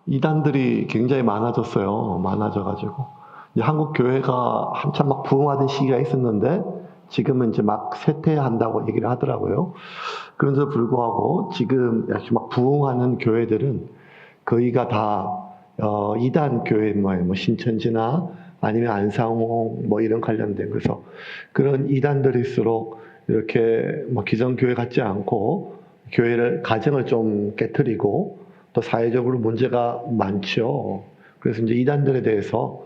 이단들이 굉장히 많아졌어요. 많아져가지고. 이제 한국 교회가 한참 막 부흥하던 시기가 있었는데, 지금은 이제 막 쇠퇴한다고 얘기를 하더라고요. 그런데도 불구하고 지금 이렇게 막 부흥하는 교회들은 거의가 다, 이단 교회, 뭐 신천지나 아니면 안상홍 뭐 이런 관련된, 그래서 그런 이단들일수록 이렇게 뭐 기존 교회 같지 않고 교회를, 가정을 좀 깨뜨리고 또 사회적으로 문제가 많죠. 그래서 이제 이단들에 대해서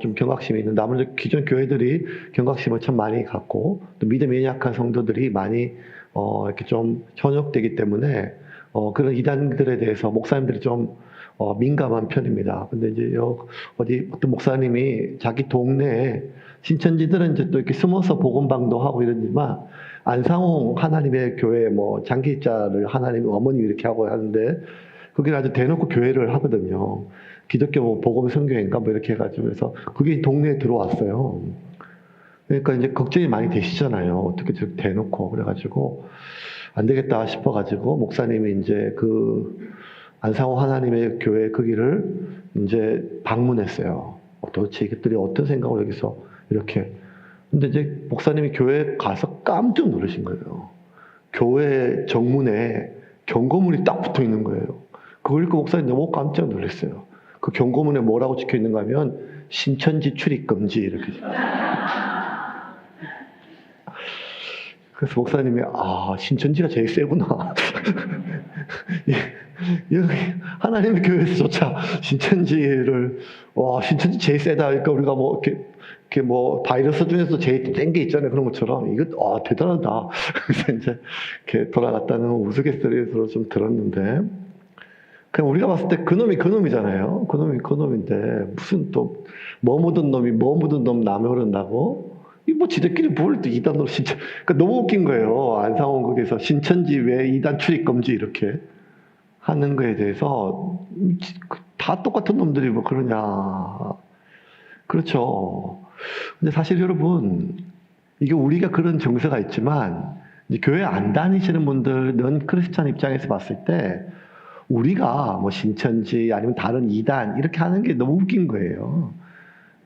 좀 경각심이 있는데, 아무래도 기존 교회들이 경각심을 참 많이 갖고 또 믿음이 약한 성도들이 많이 이렇게 좀 현혹되기 때문에 그런 이단들에 대해서 목사님들이 좀 민감한 편입니다. 근데 이제 어디 어떤 목사님이 자기 동네에, 신천지들은 이제 또 이렇게 숨어서 복음방도 하고 이러지만 안상홍 하나님의 교회 뭐 장기자를 하나님 어머니 이렇게 하고 하는데, 그게 아주 대놓고 교회를 하거든요. 기독교 뭐 복음 성교회인가 뭐 이렇게 해가지고, 그래서 그게 동네에 들어왔어요. 그러니까 이제 걱정이 많이 되시잖아요. 어떻게 저렇게 대놓고. 그래가지고 안 되겠다 싶어가지고 목사님이 이제 그 안상호 하나님의 교회 거기를 이제 방문했어요. 도대체 이것들이 어떤 생각으로 여기서 이렇게. 근데 이제 목사님이 교회에 가서 깜짝 놀라신 거예요. 교회 정문에 경고문이 딱 붙어 있는 거예요. 그걸 읽고 목사님 너무 깜짝 놀랐어요. 그 경고문에 뭐라고 적혀 있는가 하면 신천지 출입 금지 이렇게. 그래서 목사님이 신천지가 제일 세구나. 여기 하나님의 교회에서조차 신천지를 신천지 제일 세다. 그러니까 우리가 뭐 이렇게 뭐 바이러스 중에서 제일 센 게 있잖아요. 그런 것처럼 이거 대단하다. 그래서 이제 이렇게 돌아갔다는 우스갯소리로 좀 들었는데, 그냥 우리가 봤을 때 그놈이 그놈이잖아요. 그놈이 그놈인데 무슨 또 뭐 묻은 놈이 뭐 묻은 놈 남에 흐른다고? 뭐 지들끼리 뭘 또 이단으로 진짜. 그러니까 너무 웃긴 거예요. 안상홍 거기서 신천지 왜 이단 출입 금지 이렇게 하는 거에 대해서 다 똑같은 놈들이 뭐 그러냐. 그렇죠. 근데 사실 여러분, 이게 우리가 그런 정서가 있지만 이제 교회 안 다니시는 분들, 넌 크리스찬 입장에서 봤을 때 우리가 뭐 신천지 아니면 다른 이단 이렇게 하는 게 너무 웃긴 거예요.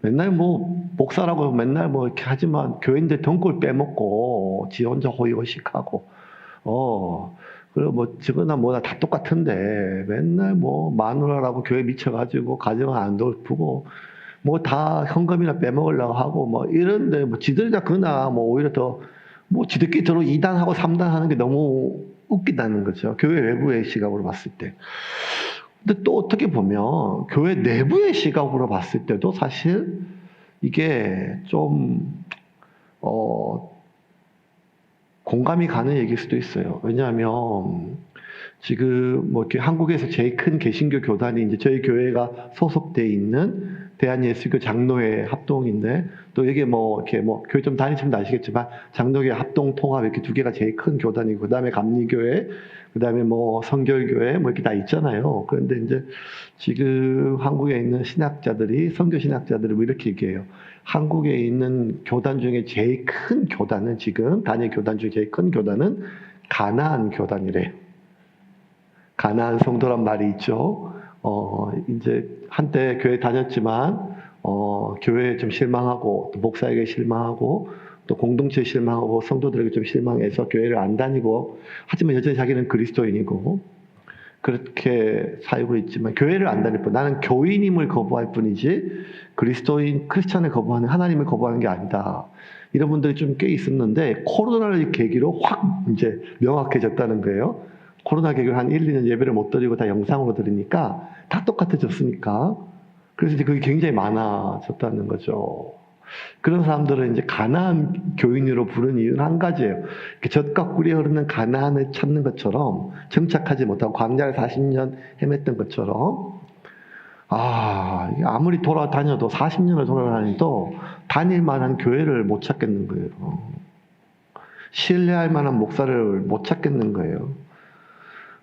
맨날 뭐 목사라고 맨날 뭐 이렇게 하지만 교회인데 돈골 빼먹고 지 혼자 호의호식하고 그리고 뭐 저거나 뭐나 다 똑같은데 맨날 뭐 마누라라고 교회 미쳐가지고 가정을 안 돌보고 뭐 다 현금이나 빼먹으려고 하고 뭐 이런데 뭐 지들이 다 그나 뭐 오히려 더 뭐 지들끼리 서로 2단하고 3단 하는 게 너무 웃기다는 거죠. 교회 외부의 시각으로 봤을 때. 근데 또 어떻게 보면 교회 내부의 시각으로 봤을 때도 사실 이게 좀 공감이 가는 얘기일 수도 있어요. 왜냐하면 지금 뭐 이렇게 한국에서 제일 큰 개신교 교단이 이제 저희 교회가 소속돼 있는 대한예수교 장로회 합동인데, 또 이게 뭐 이렇게 뭐 교회 좀 다니시면 아시겠지만 장로교 합동 통합 이렇게 두 개가 제일 큰 교단이고, 그다음에 감리교회, 그다음에 뭐 성결교회 뭐 이렇게 다 있잖아요. 그런데 이제 지금 한국에 있는 신학자들이, 선교 신학자들이 뭐 이렇게 얘기해요. 한국에 있는 교단 중에 제일 큰 교단은, 지금 단일 교단 중에 제일 큰 교단은 가나안 교단이래요. 가나안 성도란 말이 있죠. 이제 한때 교회 다녔지만, 교회에 좀 실망하고, 또 목사에게 실망하고, 또 공동체에 실망하고, 성도들에게 좀 실망해서 교회를 안 다니고, 하지만 여전히 자기는 그리스도인이고, 그렇게 살고 있지만, 교회를 안 다닐 뿐, 나는 교인임을 거부할 뿐이지, 그리스도인, 크리스찬을 거부하는, 하나님을 거부하는 게 아니다. 이런 분들이 좀 꽤 있었는데, 코로나를 계기로 확 이제 명확해졌다는 거예요. 코로나 계기로 한 1, 2년 예배를 못 드리고 다 영상으로 드리니까 다 똑같아졌으니까. 그래서 이제 그게 굉장히 많아졌다는 거죠. 그런 사람들은 이제 가나안 교인으로 부른 이유는 한 가지예요. 젖과 꿀이 흐르는 가나안을 찾는 것처럼, 정착하지 못하고 광야를 40년 헤맸던 것처럼, 아무리 돌아다녀도 40년을 돌아다녀도 다닐 만한 교회를 못 찾겠는 거예요. 신뢰할 만한 목사를 못 찾겠는 거예요.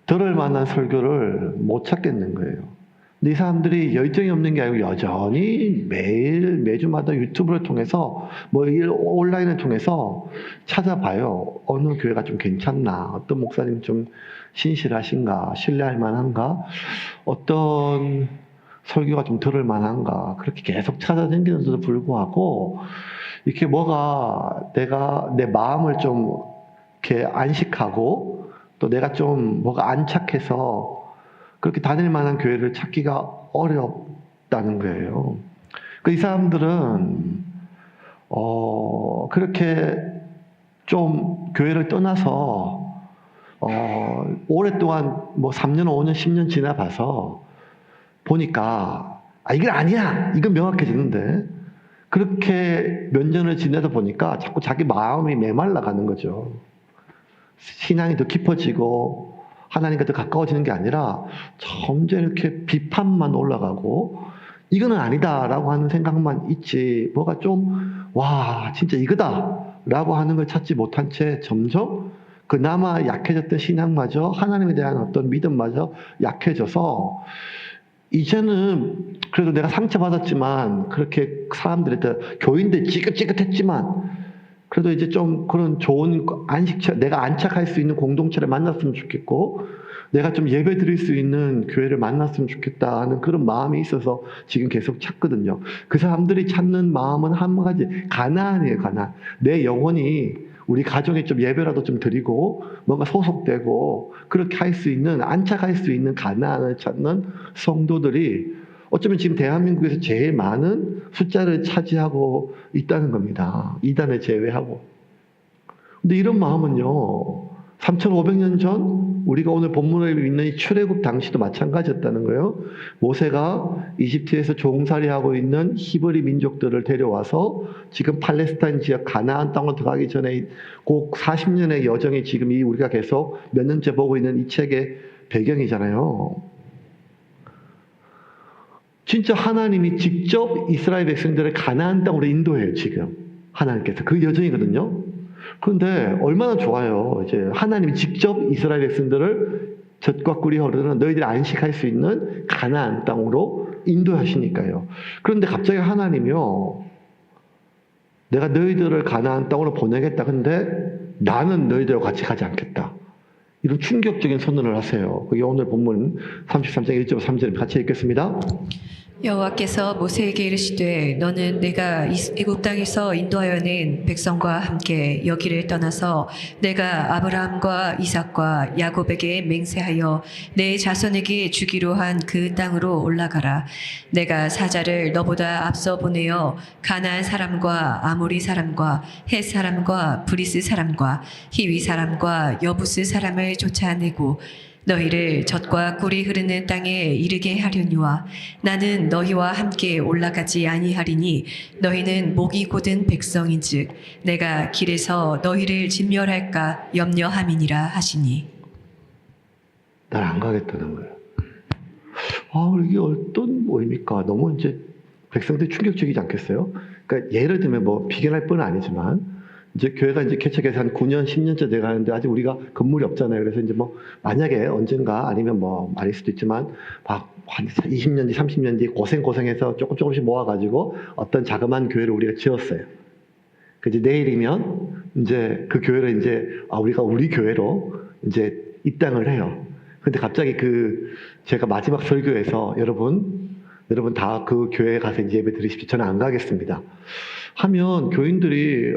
들을 만한 설교를 못 찾겠는 거예요. 근데 이 사람들이 열정이 없는 게 아니고 여전히 매주마다 유튜브를 통해서 뭐 온라인을 통해서 찾아봐요. 어느 교회가 좀 괜찮나, 어떤 목사님 좀 신실하신가, 신뢰할 만한가, 어떤 설교가 좀 들을 만한가, 그렇게 계속 찾아다니는데도 불구하고 이렇게 뭐가 내가 내 마음을 좀 이렇게 안식하고 또 내가 좀 뭐가 안착해서 그렇게 다닐 만한 교회를 찾기가 어렵다는 거예요. 이 사람들은 그렇게 좀 교회를 떠나서 오랫동안 뭐 3년, 5년, 10년 지나봐서 보니까 이건 아니야! 이건 명확해지는데 그렇게 몇 년을 지내다 보니까 자꾸 자기 마음이 메말라 가는 거죠. 신앙이 더 깊어지고 하나님과 더 가까워지는 게 아니라 점점 이렇게 비판만 올라가고 이거는 아니다라고 하는 생각만 있지 뭐가 좀 와 진짜 이거다라고 하는 걸 찾지 못한 채 점점 그나마 약해졌던 신앙마저 하나님에 대한 어떤 믿음마저 약해져서 이제는 그래도 내가 상처받았지만 그렇게 사람들한테 교인들 찌긋찌긋했지만 그래도 이제 좀 그런 좋은 안식처 내가 안착할 수 있는 공동체를 만났으면 좋겠고 내가 좀 예배 드릴 수 있는 교회를 만났으면 좋겠다 하는 그런 마음이 있어서 지금 계속 찾거든요. 그 사람들이 찾는 마음은 한 가지 가난이에요. 가난. 내 영혼이 우리 가정에 좀 예배라도 좀 드리고 뭔가 소속되고 그렇게 할 수 있는 안착할 수 있는 가난을 찾는 성도들이 어쩌면 지금 대한민국에서 제일 많은 숫자를 차지하고 있다는 겁니다. 이단을 제외하고. 근데 이런 마음은요. 3,500년 전 우리가 오늘 본문을 읽는 이 출애굽 당시도 마찬가지였다는 거예요. 모세가 이집트에서 종살이하고 있는 히브리 민족들을 데려와서 지금 팔레스타인 지역 가나안 땅으로 들어가기 전에 꼭 40년의 여정이 지금 이 우리가 계속 몇 년째 보고 있는 이 책의 배경이잖아요. 진짜 하나님이 직접 이스라엘 백성들을 가나안 땅으로 인도해요, 지금. 하나님께서. 그 여정이거든요. 그런데 얼마나 좋아요. 이제 하나님이 직접 이스라엘 백성들을 젖과 꿀이 흐르는 너희들이 안식할 수 있는 가나안 땅으로 인도하시니까요. 그런데 갑자기 하나님이요. 내가 너희들을 가나안 땅으로 보내겠다. 근데 나는 너희들과 같이 가지 않겠다. 이런 충격적인 선언을 하세요. 그게 오늘 본문 33장 1절 3절 같이 읽겠습니다. 여호와께서 모세에게 이르시되 너는 내가 애굽 땅에서 인도하여 낸 백성과 함께 여기를 떠나서 내가 아브라함과 이삭과 야곱에게 맹세하여 내 자손에게 주기로 한 그 땅으로 올라가라. 내가 사자를 너보다 앞서 보내어 가나안 사람과 아모리 사람과 헷 사람과 브리스 사람과 히위 사람과 여부스 사람을 쫓아내고 너희를 젖과 꿀이 흐르는 땅에 이르게 하려니와 나는 너희와 함께 올라가지 아니하리니 너희는 목이 곧은 백성인즉 내가 길에서 너희를 진멸할까 염려함이니라 하시니. 난 안 가겠다는 거예요. 이게 어떤 의미입니까? 너무 이제 백성들이 충격적이지 않겠어요? 그러니까 예를 들면 뭐 비견할 뿐 아니지만 이제 교회가 이제 개척해서 한 9년, 10년째 돼 가는데 아직 우리가 건물이 없잖아요. 그래서 이제 뭐 만약에 언젠가 아니면 뭐 아닐 수도 있지만 막 한 20년 뒤, 30년 뒤 고생해서 조금씩 모아가지고 어떤 자그마한 교회를 우리가 지었어요. 그 이제 내일이면 이제 그 교회를 이제 우리가 우리 교회로 이제 입당을 해요. 근데 갑자기 제가 마지막 설교에서 여러분 다 그 교회에 가서 이제 예배 드리십시오. 저는 안 가겠습니다. 하면 교인들이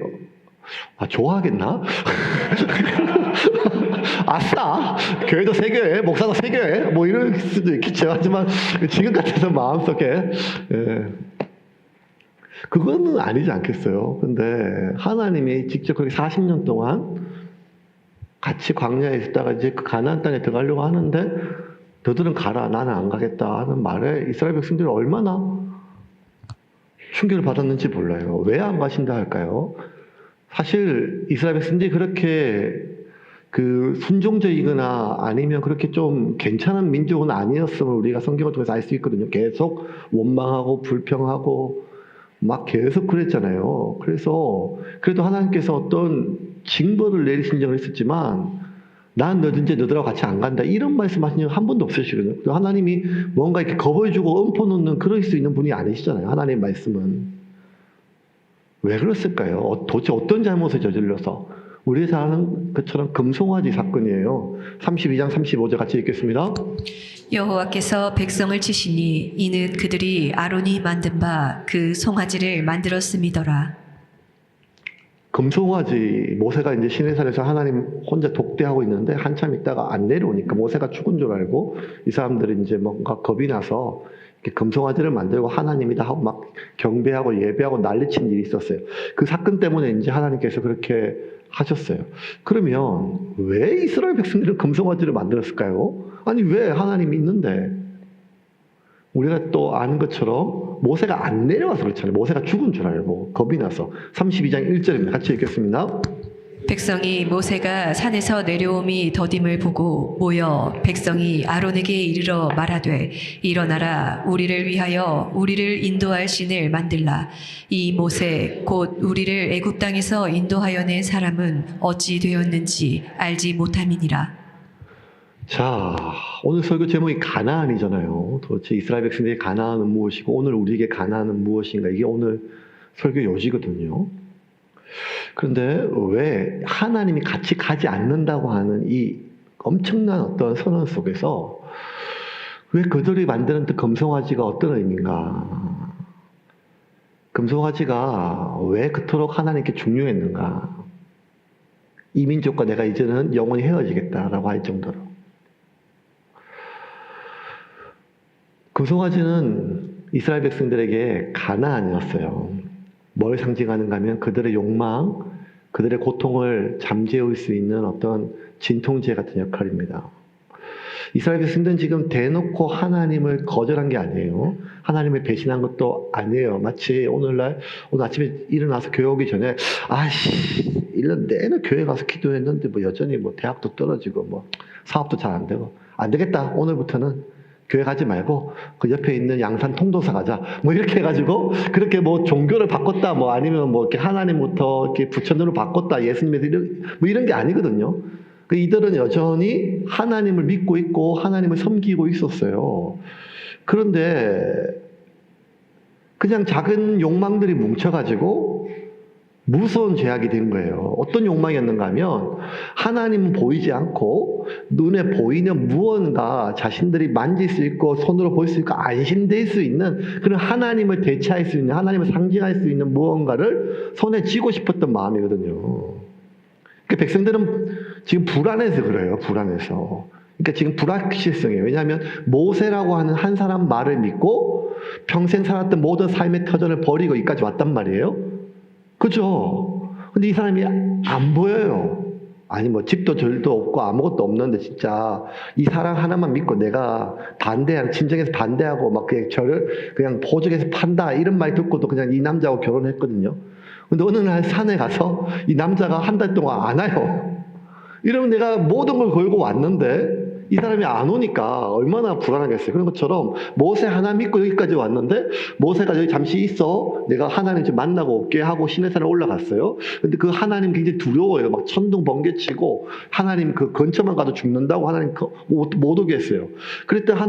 좋아하겠나? 아싸! 교회도 새 교회, 목사도 새 교회, 뭐 이럴 수도 있겠죠. 하지만 지금 같아서 마음속에, 그거는 아니지 않겠어요. 근데 하나님이 직접 그렇게 40년 동안 같이 광야에 있다가 이제 그 가나안 땅에 들어가려고 하는데 너들은 가라, 나는 안 가겠다 하는 말에 이스라엘 백성들이 얼마나 충격을 받았는지 몰라요. 왜 안 가신다 할까요? 사실 이스라엘 백성들이 그렇게 순종적이거나 아니면 그렇게 좀 괜찮은 민족은 아니었음을 우리가 성경을 통해서 알 수 있거든요. 계속 원망하고 불평하고 막 계속 그랬잖아요. 그래서 그래도 하나님께서 어떤 징벌을 내리신 적은 있었지만 난 너들하고 같이 안 간다 이런 말씀하신 적 한 번도 없으시거든요. 하나님이 뭔가 이렇게 겁을 주고 음포 놓는 그럴 수 있는 분이 아니시잖아요. 하나님의 말씀은. 왜 그랬을까요? 도대체 어떤 잘못을 저질러서 우리가 잘 아는 것처럼 금송아지 사건이에요. 32장 35절 같이 읽겠습니다. 여호와께서 백성을 치시니 이는 그들이 아론이 만든 바 그 송아지를 만들었음이더라. 금송아지, 모세가 이제 시내산에서 하나님 혼자 독대하고 있는데 한참 있다가 안 내려오니까 모세가 죽은 줄 알고 이 사람들이 이제 뭔가 겁이 나서 이렇게 금송아지를 만들고 하나님이다 하고 막 경배하고 예배하고 난리친 일이 있었어요. 그 사건 때문에 이제 하나님께서 그렇게 하셨어요. 그러면 왜 이스라엘 백성들은 금송아지를 만들었을까요? 아니 왜 하나님이 있는데? 우리가 또 아는 것처럼 모세가 안 내려와서 그렇잖아요. 모세가 죽은 줄 알고 겁이 나서. 32장 1절입니다. 같이 읽겠습니다. 백성이 모세가 산에서 내려옴이 더딤을 보고 모여 백성이 아론에게 이르러 말하되 일어나라 우리를 위하여 우리를 인도할 신을 만들라. 이 모세 곧 우리를 애굽 땅에서 인도하여 낸 사람은 어찌 되었는지 알지 못함이니라. 자, 오늘 설교 제목이 가나안이잖아요. 도대체 이스라엘 백성들의 가나안은 무엇이고 오늘 우리에게 가나안은 무엇인가, 이게 오늘 설교 요지거든요. 그런데 왜 하나님이 같이 가지 않는다고 하는 이 엄청난 어떤 선언 속에서 왜 그들이 만드는 금송아지가 어떤 의미인가? 금송아지가 왜 그토록 하나님께 중요했는가? 이 민족과 내가 이제는 영원히 헤어지겠다라고 할 정도로. 금송아지는 이스라엘 백성들에게 가나안이었어요. 뭘 상징하는가 하면 그들의 욕망, 그들의 고통을 잠재울 수 있는 어떤 진통제 같은 역할입니다. 이스라엘 백성들은 지금 대놓고 하나님을 거절한 게 아니에요. 하나님을 배신한 것도 아니에요. 마치 오늘 아침에 일어나서 교회 오기 전에 1년 내내 교회 가서 기도했는데 여전히 대학도 떨어지고 사업도 잘 안 되고 안 되겠다. 오늘부터는 교회 가지 말고 그 옆에 있는 양산 통도사 가자. 이렇게 해가지고 그렇게 종교를 바꿨다. 아니면 이렇게 하나님부터 이렇게 부처님으로 바꿨다. 예수님에서 이런 게 아니거든요. 이들은 여전히 하나님을 믿고 있고 하나님을 섬기고 있었어요. 그런데 그냥 작은 욕망들이 뭉쳐가지고 무서운 죄악이 된 거예요. 어떤 욕망이었는가 하면 하나님은 보이지 않고 눈에 보이는 무언가 자신들이 만질 수 있고 손으로 볼 수 있고 안심될 수 있는 그런 하나님을 대체할 수 있는, 하나님을 상징할 수 있는 무언가를 손에 쥐고 싶었던 마음이거든요. 백성들은 지금 불안해서 그래요. 불안해서. 그러니까 지금 불확실성이에요. 왜냐하면 모세라고 하는 한 사람 말을 믿고 평생 살았던 모든 삶의 터전을 버리고 여기까지 왔단 말이에요. 그죠? 근데 이 사람이 안 보여요. 아니 집도 절도 없고 아무것도 없는데 진짜 이 사람 하나만 믿고 내가 반대하는, 친정에서 반대하고 그냥 저를 그냥 보직에서 판다 이런 말 듣고도 그냥 이 남자하고 결혼했거든요. 근데 어느 날 산에 가서 이 남자가 한 달 동안 안 와요. 이러면 내가 모든 걸 걸고 왔는데 이 사람이 안 오니까 얼마나 불안하겠어요. 그런 것처럼 모세 하나 믿고 여기까지 왔는데 모세가 여기 잠시 있어. 내가 하나님 좀 만나고 올게 하고 시내산에 올라갔어요. 근데 그 하나님 굉장히 두려워요. 천둥 번개치고 하나님 그 근처만 가도 죽는다고 하나님 못 오게 했어요. 그랬더니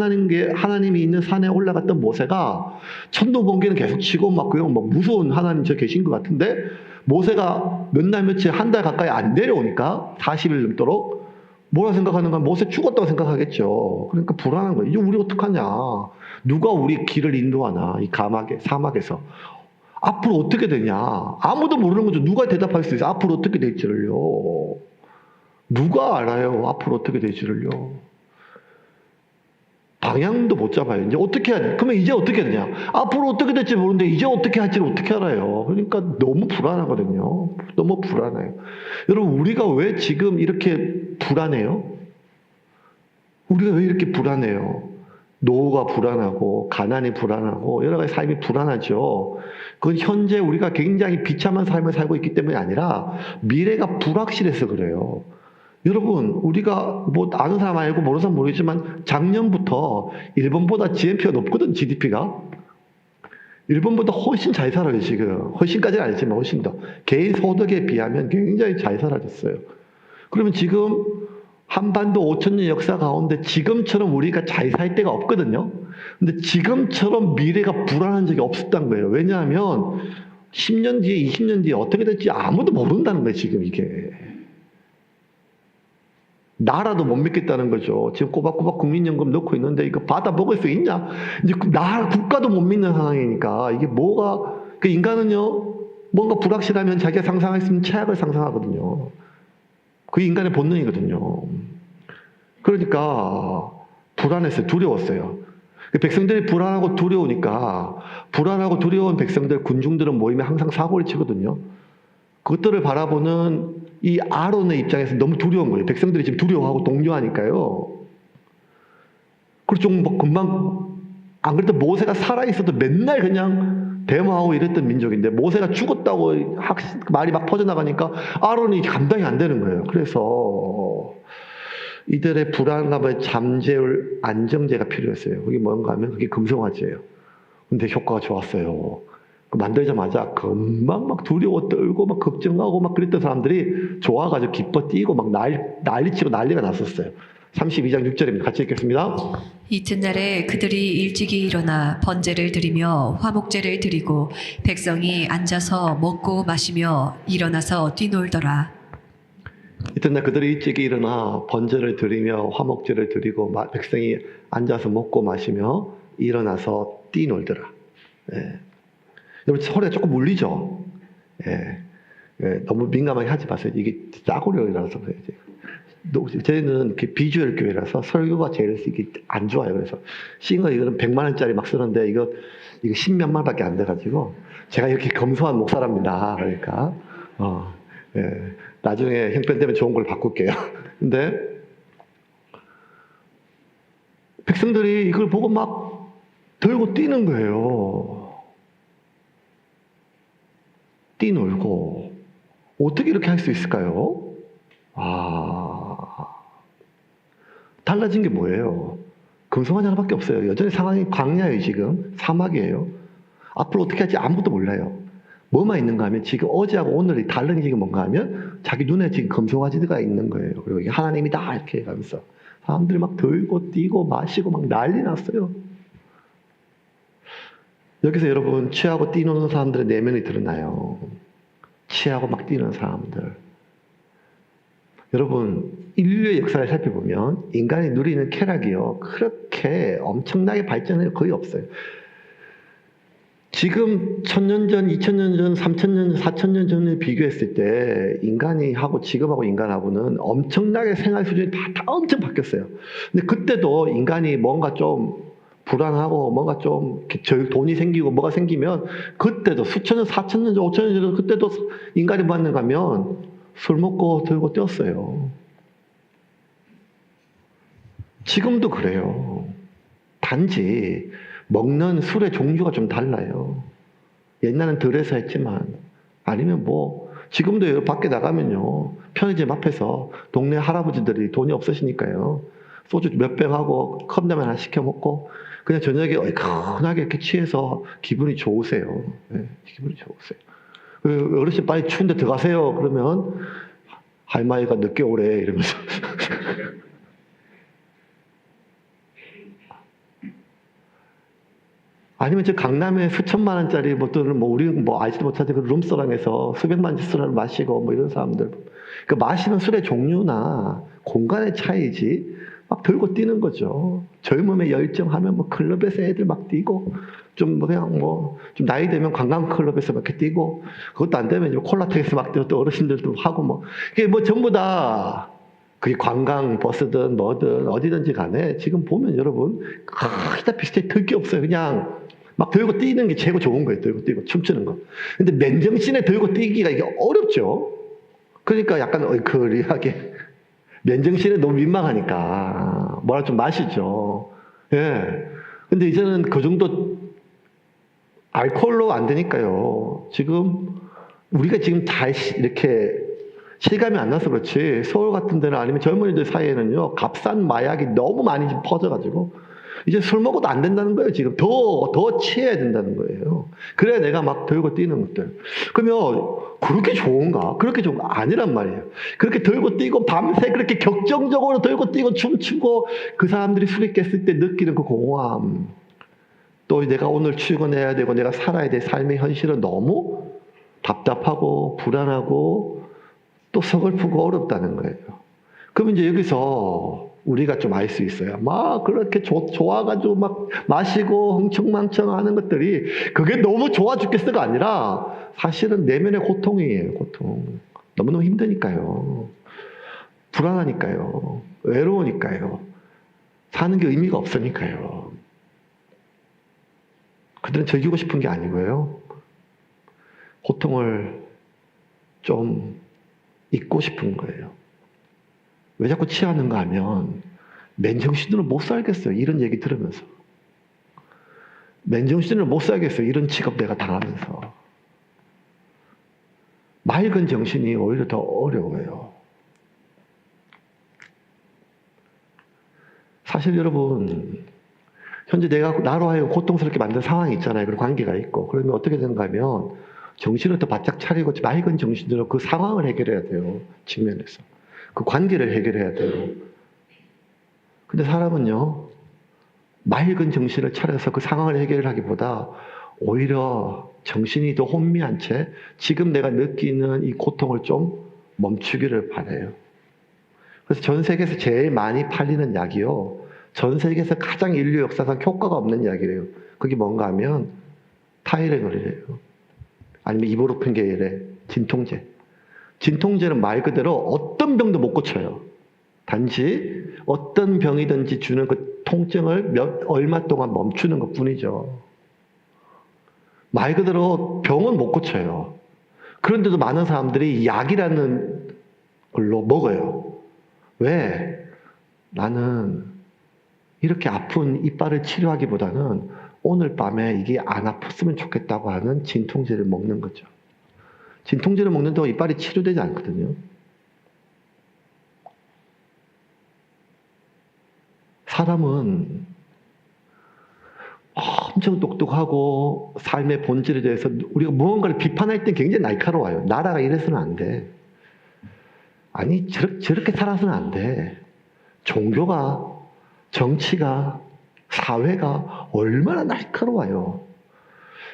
하나님이 있는 산에 올라갔던 모세가 천둥 번개는 계속 치고 그냥 무서운 하나님 저 계신 것 같은데 모세가 몇 날 며칠 한 달 가까이 안 내려오니까 40일 넘도록 뭐라 생각하는가? 모세 죽었다고 생각하겠죠. 그러니까 불안한 거예요. 이제 우리 어떡하냐? 누가 우리 길을 인도하나? 이 사막에서. 앞으로 어떻게 되냐? 아무도 모르는 거죠. 누가 대답할 수 있어요? 앞으로 어떻게 될지를요. 누가 알아요? 앞으로 어떻게 될지를요. 방향도 못 잡아요. 이제 어떻게 해야 돼? 그러면 이제 어떻게 되냐? 앞으로 어떻게 될지 모르는데 이제 어떻게 할지를 어떻게 알아요? 그러니까 너무 불안하거든요. 너무 불안해요. 여러분, 우리가 왜 지금 이렇게 불안해요? 우리가 왜 이렇게 불안해요? 노후가 불안하고 가난이 불안하고 여러 가지 삶이 불안하죠. 그건 현재 우리가 굉장히 비참한 삶을 살고 있기 때문이 아니라 미래가 불확실해서 그래요. 여러분, 우리가 아는 사람 알고 모르는 사람 모르겠지만 작년부터 일본보다 GNP가 높거든, GDP가. 일본보다 훨씬 잘 살아요, 지금. 훨씬까지는 아니지만 훨씬 더. 개인 소득에 비하면 굉장히 잘 살아졌어요. 그러면 지금 한반도 5,000년 역사 가운데 지금처럼 우리가 잘 살 때가 없거든요. 근데 지금처럼 미래가 불안한 적이 없었던 거예요. 왜냐하면 10년 뒤에, 20년 뒤에 어떻게 될지 아무도 모른다는 거예요, 지금 이게. 나라도 못 믿겠다는 거죠. 지금 꼬박꼬박 국민연금 넣고 있는데 이거 받아 먹을 수 있냐? 이제 나라 국가도 못 믿는 상황이니까 이게 뭐가 그 인간은요 뭔가 불확실하면 자기가 상상할 수 있는 최악을 상상하거든요. 그게 인간의 본능이거든요. 그러니까 불안했어요. 두려웠어요. 백성들이 불안하고 두려우니까 불안하고 두려운 백성들 군중들은 모이면 항상 사고를 치거든요. 그것들을 바라보는 이 아론의 입장에서 너무 두려운 거예요. 백성들이 지금 두려워하고 동요하니까요. 그리고 좀 뭐 금방 안 그래도 모세가 살아있어도 맨날 그냥 데모하고 이랬던 민족인데 모세가 죽었다고 말이 막 퍼져나가니까 아론이 감당이 안 되는 거예요. 그래서 이들의 불안감을 잠재울 안정제가 필요했어요. 그게 뭔가 하면 그게 금송아지예요. 근데 효과가 좋았어요. 만들자마자 금방 막 두려워 떨고 막 걱정하고 막 그랬던 사람들이 좋아가지고 기뻐 뛰고 막 난리치고 난리가 났었어요. 32장 6절입니다. 같이 읽겠습니다. 이튿날에 그들이 일찍이 일어나 번제를 드리며 화목제를 드리고 백성이 앉아서 먹고 마시며 일어나서 뛰놀더라. 이튿날 그들이 일찍이 일어나 번제를 드리며 화목제를 드리고 백성이 앉아서 먹고 마시며 일어나서 뛰놀더라. 예. 여러분 소리가 조금 울리죠? 예. 예. 너무 민감하게 하지 마세요. 이게 싸구려라서 그래야지. 저희는 비주얼 교회라서 설교가 제일 이게 안 좋아요. 그래서 싱어 이거는 100만 원짜리 막 쓰는데 이거 10몇만 밖에 안 돼가지고 제가 이렇게 검소한 목사랍니다. 그러니까 예. 나중에 형편되면 좋은 걸 바꿀게요. 근데 백성들이 이걸 보고 막 들고 뛰는 거예요. 뛰놀고 어떻게 이렇게 할 수 있을까요? 달라진 게 뭐예요? 금송아지 하나밖에 없어요. 여전히 상황이 광야예요. 지금 사막이에요. 앞으로 어떻게 할지 아무것도 몰라요. 뭐만 있는가 하면 지금 어제하고 오늘이 다른 게 뭔가 하면 자기 눈에 지금 금송아지가 있는 거예요. 그리고 이게 하나님이다 이렇게 해가면서 사람들이 막 들고 뛰고 마시고 막 난리 났어요. 여기서 여러분 취하고 뛰노는 사람들의 내면이 드러나요. 취하고 막 뛰는 사람들. 여러분 인류의 역사를 살펴보면 인간이 누리는 쾌락이요 그렇게 엄청나게 발전이 거의 없어요. 지금 1000년 전, 2000년 전, 3000년 전, 4000년 전을 비교했을 때 인간이 하고 지금하고 인간하고는 엄청나게 생활 수준이 다 엄청 바뀌었어요. 근데 그때도 인간이 뭔가 좀 불안하고 뭔가 좀 돈이 생기고 뭐가 생기면 그때도 수천 년, 4000년 전, 5000년 전 그때도 인간이 뭐 하는가 하면 술 먹고 들고 뛰었어요. 지금도 그래요. 단지 먹는 술의 종류가 좀 달라요. 옛날엔 덜해서 했지만 아니면 뭐 지금도 밖에 나가면요 편의점 앞에서 동네 할아버지들이 돈이 없으시니까요 소주 몇 병 하고 컵라면 하나 시켜 먹고 그냥 저녁에 얼큰하게 이렇게 취해서 기분이 좋으세요. 네, 기분이 좋으세요. 어르신 빨리 추운데 들어가세요. 그러면 할머니가 늦게 오래 이러면서 아니면 저 강남에 수천만 원짜리 뭐들은 뭐 우리 뭐 알지도 못하지 그 룸서랑에서 수백만 원 술을 마시고 뭐 이런 사람들 그 마시는 술의 종류나 공간의 차이지 막 들고 뛰는 거죠. 젊음의 열정하면 뭐 클럽에서 애들 막 뛰고 좀 뭐 그냥 뭐 좀 나이 되면 관광 클럽에서 막 이렇게 뛰고 그것도 안 되면 콜라텍에서 막 뛰고 또 어르신들도 하고 뭐 이게 뭐 전부 다 그게 관광 버스든 뭐든 어디든지 간에 지금 보면 여러분 거의 다 비슷해. 들 게 없어요. 그냥 막 들고 뛰는 게 최고 좋은 거예요. 들고 뛰고 춤추는 거. 근데 맨정신에 들고 뛰기가 이게 어렵죠. 그러니까 약간 얼큰하게 맨정신에 너무 민망하니까 뭐라 좀 마시죠. 예. 근데 이제는 그 정도 알코올로 안 되니까요. 지금 우리가 지금 다 이렇게 실감이 안 나서 그렇지 서울 같은 데는 아니면 젊은이들 사이에는요 값싼 마약이 너무 많이 퍼져가지고 이제 술 먹어도 안 된다는 거예요. 지금 더 취해야 된다는 거예요. 그래야 내가 막 들고 뛰는 것들. 그러면 그렇게 좋은가? 그렇게 좋은 거 아니란 말이에요. 그렇게 들고 뛰고 밤새 그렇게 격정적으로 들고 뛰고 춤추고 그 사람들이 술이 깼을 때 느끼는 그 공허함. 또 내가 오늘 출근해야 되고 내가 살아야 될 삶의 현실은 너무 답답하고 불안하고 또 서글프고 어렵다는 거예요. 그럼 이제 여기서 우리가 좀 알 수 있어요. 막 그렇게 좋아가지고 막 마시고 흥청망청 하는 것들이 그게 너무 좋아 죽겠어가 아니라 사실은 내면의 고통이에요, 고통. 너무너무 힘드니까요. 불안하니까요. 외로우니까요. 사는 게 의미가 없으니까요. 그들은 즐기고 싶은 게 아니고요. 고통을 좀 잊고 싶은 거예요. 왜 자꾸 취하는가 하면 맨정신으로 못 살겠어요. 이런 얘기 들으면서. 맨정신으로 못 살겠어요. 이런 취급 내가 당하면서. 맑은 정신이 오히려 더 어려워요. 사실 여러분, 현재 내가 나로 하여금 고통스럽게 만든 상황이 있잖아요. 그런 관계가 있고. 그러면 어떻게 되는가 하면 정신을 더 바짝 차리고 맑은 정신으로 그 상황을 해결해야 돼요. 측면에서. 그 관계를 해결해야 돼요. 근데 사람은요, 맑은 정신을 차려서 그 상황을 해결하기보다 오히려 정신이 더 혼미한 채 지금 내가 느끼는 이 고통을 좀 멈추기를 바라요. 그래서 전 세계에서 제일 많이 팔리는 약이요. 전 세계에서 가장 인류 역사상 효과가 없는 약이래요. 그게 뭔가 하면 타이레놀이래요. 아니면 이보르펜 계열의 진통제. 진통제는 말 그대로 어떤 병도 못 고쳐요. 단지 어떤 병이든지 주는 그 통증을 얼마 동안 멈추는 것 뿐이죠. 말 그대로 병은 못 고쳐요. 그런데도 많은 사람들이 약이라는 걸로 먹어요. 왜? 나는 이렇게 아픈 이빨을 치료하기보다는 오늘 밤에 이게 안 아팠으면 좋겠다고 하는 진통제를 먹는 거죠. 진통제를 먹는다고 이빨이 치료되지 않거든요. 사람은 엄청 똑똑하고 삶의 본질에 대해서 우리가 무언가를 비판할 때 굉장히 날카로워요. 나라가 이래서는 안 돼. 아니 저렇게 살아서는 안 돼. 종교가, 정치가, 사회가 얼마나 날카로워요.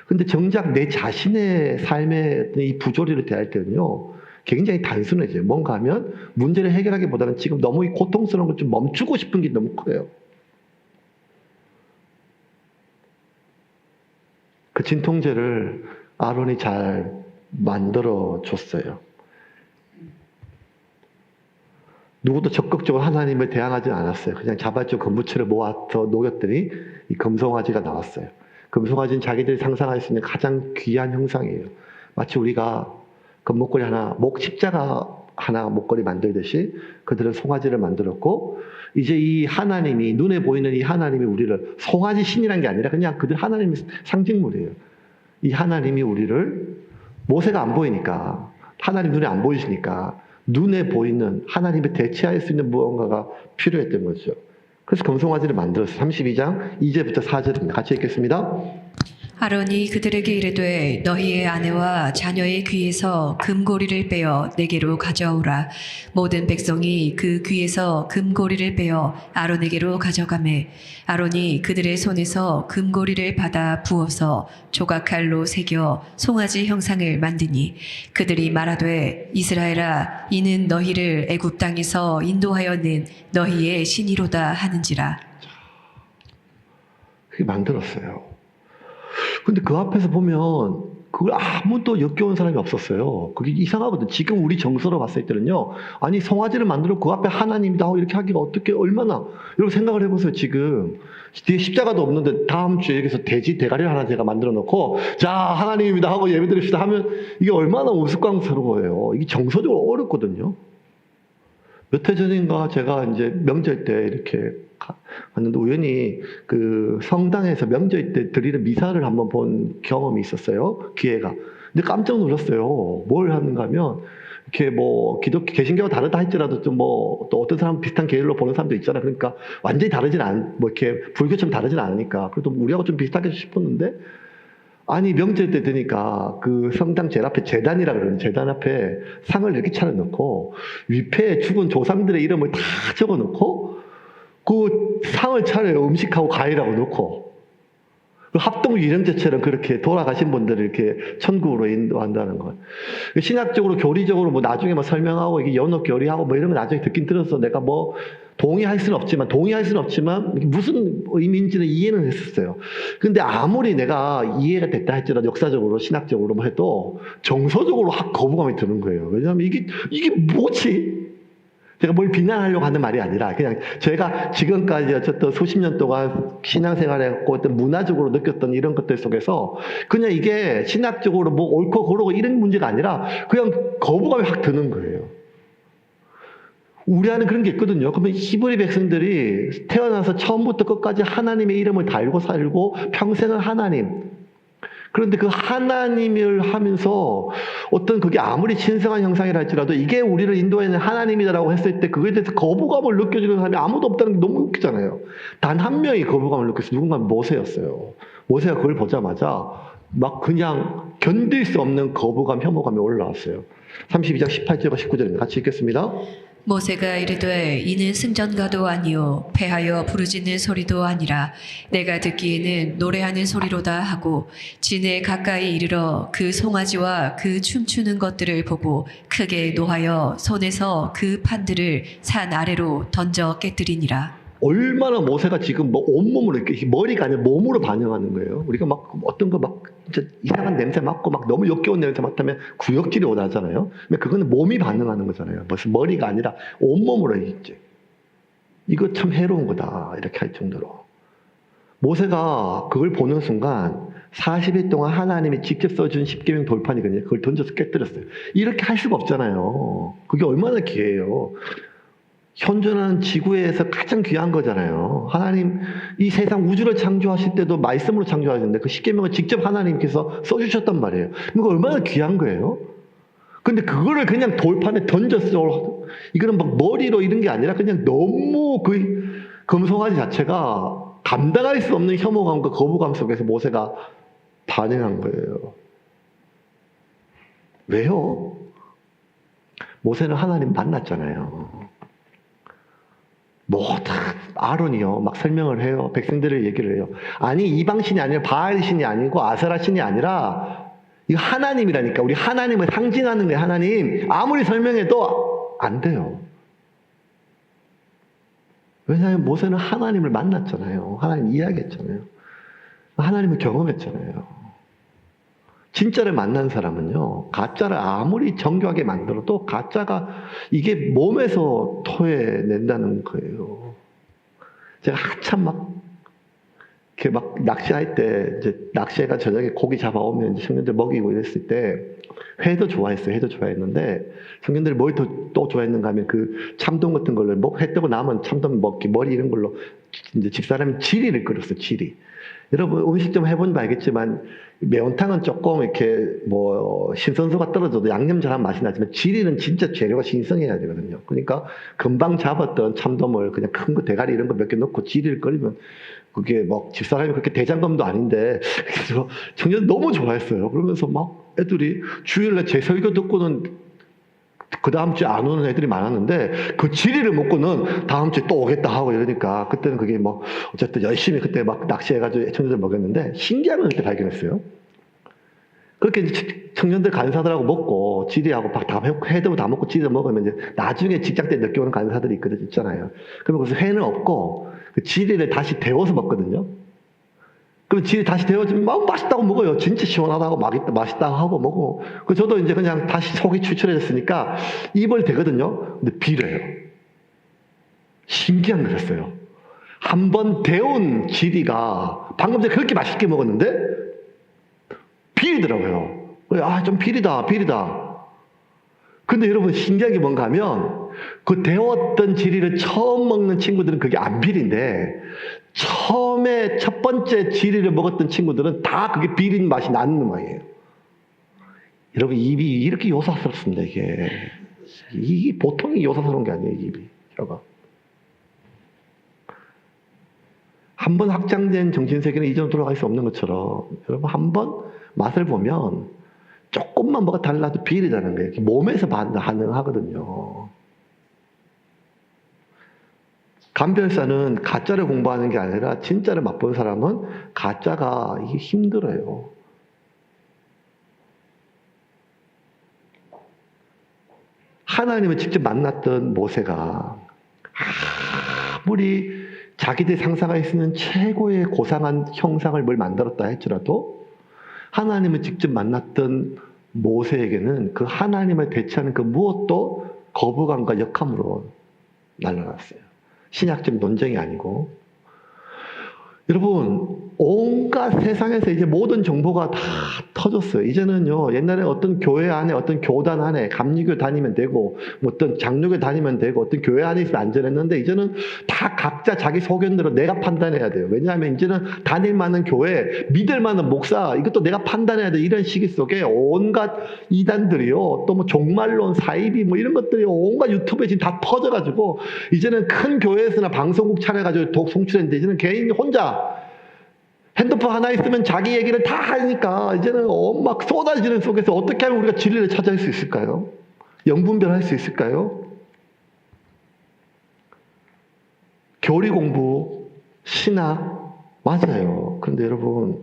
근데 정작 내 자신의 삶의 이 부조리를 대할 때는요, 굉장히 단순해져요. 뭔가 하면 문제를 해결하기보다는 지금 너무 이 고통스러운 걸 좀 멈추고 싶은 게 너무 커요. 그 진통제를 아론이 잘 만들어 줬어요. 누구도 적극적으로 하나님을 대항하지 않았어요. 그냥 자발적 건부채를 모아서 녹였더니 이 금송아지가 나왔어요. 금송아지는 자기들이 상상할 수 있는 가장 귀한 형상이에요. 마치 우리가 금목걸이 하나, 십자가 하나 목걸이 만들듯이 그들은 송아지를 만들었고, 이제 이 하나님이, 눈에 보이는 이 하나님이 우리를, 송아지 신이란 게 아니라 그냥 그들 하나님의 상징물이에요. 이 하나님이 우리를, 모세가 안 보이니까, 하나님 눈에 안 보이시니까 눈에 보이는 하나님의 대체할 수 있는 무언가가 필요했던 거죠. 그래서 금송아지를 만들었어요. 32장 2절부터 4절입니다. 같이 읽겠습니다. 아론이 그들에게 이르되 너희의 아내와 자녀의 귀에서 금고리를 빼어 내게로 가져오라. 모든 백성이 그 귀에서 금고리를 빼어 아론에게로 가져가매 아론이 그들의 손에서 금고리를 받아 부어서 조각칼로 새겨 송아지 형상을 만드니 그들이 말하되 이스라엘아 이는 너희를 애굽 땅에서 인도하여 낸 너희의 신이로다 하는지라. 그게 만들었어요. 근데 그 앞에서 보면 그걸 아무도 역겨운 사람이 없었어요. 그게 이상하거든. 지금 우리 정서로 봤을 때는요. 아니 송아지를 만들어 그 앞에 하나님이다 하고 이렇게 하기가 어떻게 얼마나 이렇게 생각을 해보세요. 지금 뒤에 십자가도 없는데 다음 주에 여기서 돼지 대가리를 하나 제가 만들어 놓고 자 하나님입니다 하고 예배드립시다 하면 이게 얼마나 우스꽝스러워요. 이게 정서적으로 어렵거든요. 몇 해 전인가 제가 이제 명절 때 이렇게 갔는데 우연히 그 성당에서 명절 때 드리는 미사를 한번 본 경험이 있었어요. 기회가. 근데 깜짝 놀랐어요. 뭘 하는가 하면 이렇게 뭐 개신교가 다르다 할지라도 좀 뭐 또 어떤 사람 비슷한 계열로 보는 사람도 있잖아. 그러니까 완전히 다르진 뭐 이렇게 불교처럼 다르진 않으니까 그래도 우리하고 좀 비슷하게 싶었는데 아니 명절 때 되니까 그 성당 제일 앞에 제단이라 그러는 제단 앞에 상을 이렇게 차려놓고 위패에 죽은 조상들의 이름을 다 적어놓고 그 상을 차려요. 음식하고 과일하고 넣고 그 합동 유령제처럼 그렇게 돌아가신 분들을 이렇게 천국으로 인도한다는 것. 신학적으로, 교리적으로 뭐 나중에 뭐 설명하고 이게 연옥 교리하고 뭐 이런 거 나중에 듣긴 들어서 내가 뭐 동의할 수는 없지만 무슨 의미인지는 이해는 했었어요. 근데 아무리 내가 이해가 됐다 할지라도 역사적으로, 신학적으로 뭐 해도 정서적으로 확 거부감이 드는 거예요. 왜냐하면 이게 뭐지? 제가 뭘 비난하려고 하는 말이 아니라 그냥 제가 지금까지 어쨌든 수십 년 동안 신앙생활했고 어떤 문화적으로 느꼈던 이런 것들 속에서 그냥 이게 신학적으로 뭐 옳고 그르고 이런 문제가 아니라 그냥 거부감이 확 드는 거예요. 우리 안에 그런 게 있거든요. 그러면 히브리 백성들이 태어나서 처음부터 끝까지 하나님의 이름을 달고 살고 평생은 하나님. 그런데 그 하나님을 하면서 어떤 그게 아무리 신성한 형상이라 할지라도 이게 우리를 인도하는 하나님이다라고 했을 때 그거에 대해서 거부감을 느껴지는 사람이 아무도 없다는 게 너무 웃기잖아요. 단 한 명이 거부감을 느꼈어요. 누군가는 모세였어요. 모세가 그걸 보자마자 막 그냥 견딜 수 없는 거부감, 혐오감이 올라왔어요. 32장 18절과 19절입니다. 같이 읽겠습니다. 모세가 이르되 이는 승전가도 아니요 패하여 부르짖는 소리도 아니라 내가 듣기에는 노래하는 소리로다 하고 진에 가까이 이르러 그 송아지와 그 춤추는 것들을 보고 크게 노하여 손에서 그 판들을 산 아래로 던져 깨뜨리니라. 얼마나 모세가 지금 뭐 온몸으로 이렇게 머리가 아니라 몸으로 반응하는 거예요. 우리가 막 어떤 거 막 진짜 이상한 냄새 맡고 막 너무 역겨운 냄새 맡으면 구역질이 오나잖아요. 근데 그거는 몸이 반응하는 거잖아요. 무슨 머리가 아니라 온몸으로 있지. 이거 참 해로운 거다. 이렇게 할 정도로. 모세가 그걸 보는 순간 40일 동안 하나님이 직접 써준 십계명 돌판이거든요. 그걸 던져서 깨뜨렸어요. 이렇게 할 수가 없잖아요. 그게 얼마나 귀해요. 현존하는 지구에서 가장 귀한 거잖아요. 하나님 이 세상 우주를 창조하실 때도 말씀으로 창조하셨는데 그 십계명을 직접 하나님께서 써주셨단 말이에요. 이거 얼마나 귀한 거예요. 근데 그거를 그냥 돌판에 던졌어. 이거는 막 머리로 이런 게 아니라 그냥 너무 그 금송아지 자체가 감당할 수 없는 혐오감과 거부감 속에서 모세가 반응한 거예요. 왜요? 모세는 하나님 만났잖아요. 모든 아론이요 막 설명을 해요. 백성들을 얘기를 해요. 아니 이방신이 아니라 바알신이 아니고 아세라신이 아니라 이거 하나님이라니까. 우리 하나님을 상징하는 거예요. 하나님 아무리 설명해도 안 돼요. 왜냐하면 모세는 하나님을 만났잖아요. 하나님 이야기했잖아요. 하나님을 경험했잖아요. 진짜를 만난 사람은요, 가짜를 아무리 정교하게 만들어도 가짜가 이게 몸에서 토해낸다는 거예요. 제가 한참 이렇게 낚시할 때, 이제 낚시해가 저녁에 고기 잡아오면 이제 청년들 먹이고 이랬을 때, 회도 좋아했어요. 회도 좋아했는데, 청년들이 뭘 또 좋아했는가 하면 그 참돔 같은 걸로, 회 뜨고 남은 참돔 먹기, 머리 이런 걸로 이제 집사람이 지리를 끓였어요, 지리. 여러분 음식 좀 해본 바 알겠지만 매운탕은 조금 이렇게 뭐 신선도가 떨어져도 양념 잘하면 맛이 나지만 지리는 진짜 재료가 신선해야 되거든요. 그러니까 금방 잡았던 참돔을 그냥 큰 거 대가리 이런 거 몇 개 넣고 지리를 끓이면 그게 막 집사람이 그렇게 대장금도 아닌데 그래서 청년 너무 좋아했어요. 그러면서 막 애들이 주일날 제 설교 듣고는 그 다음 주에 안 오는 애들이 많았는데 그 지리를 먹고는 다음 주에 또 오겠다 하고 이러니까 그때는 그게 뭐 어쨌든 열심히 그때 막 낚시해가지고 청년들 먹였는데 신기한 걸 그때 발견했어요. 그렇게 이제 청년들 간사들하고 먹고 지리하고 다 회도 다 먹고 지리 먹으면 이제 나중에 직장 때 늦게 오는 간사들이 있잖아요. 그러면 거기서 회는 없고 그 지리를 다시 데워서 먹거든요. 그럼 지리 다시 데워지면 막 맛있다고 먹어요. 진짜 시원하다고 맛있다고 하고 먹고. 그 저도 이제 그냥 다시 속이 추출해졌으니까 입을 대거든요. 근데 비려요. 신기한 거였어요. 한번 데운 지리가 방금 전에 그렇게 맛있게 먹었는데 비리더라고요. 좀 비리다. 근데 여러분 신기한 게 뭔가 하면 그 데웠던 지리를 처음 먹는 친구들은 그게 안 비린데 처음에 첫 번째 지리를 먹었던 친구들은 다 그게 비린 맛이 나는 모양이에요. 여러분 입이 이렇게 요사스럽습니다. 이게 보통이 요사스러운 게 아니에요. 입이 혀가. 한 번 확장된 정신세계는 이전으로 돌아갈 수 없는 것처럼 여러분 한 번 맛을 보면 조금만 뭐가 달라도 비리다는 거예요. 몸에서 반응하거든요. 감별사는 가짜를 공부하는 게 아니라 진짜를 맛본 사람은 가짜가 이게 힘들어요. 하나님을 직접 만났던 모세가 아무리 자기들 상상할 수 있는 최고의 고상한 형상을 뭘 만들었다 할지라도 하나님을 직접 만났던 모세에게는 그 하나님을 대체하는 그 무엇도 거부감과 역함으로 날아갔어요. 신약적 논쟁이 아니고. 여러분, 온갖 세상에서 이제 모든 정보가 다 터졌어요. 이제는요, 옛날에 어떤 교회 안에, 어떤 교단 안에, 감리교 다니면 되고, 뭐 어떤 장로교 다니면 되고, 어떤 교회 안에 있으면 안전했는데, 이제는 다 각자 자기 소견대로 내가 판단해야 돼요. 왜냐하면 이제는 다닐 만한 교회, 믿을 만한 목사, 이것도 내가 판단해야 돼. 이런 시기 속에 온갖 이단들이요, 또 뭐 종말론, 사이비, 뭐 이런 것들이 온갖 유튜브에 지금 다 퍼져가지고, 이제는 큰 교회에서나 방송국 차려가지고 송출했는데, 이제는 개인 혼자 핸드폰 하나 있으면 자기 얘기를 다 하니까 이제는 막 쏟아지는 속에서 어떻게 하면 우리가 진리를 찾아낼 수 있을까요? 영분별할 수 있을까요? 교리 공부, 신학, 맞아요. 그런데 여러분,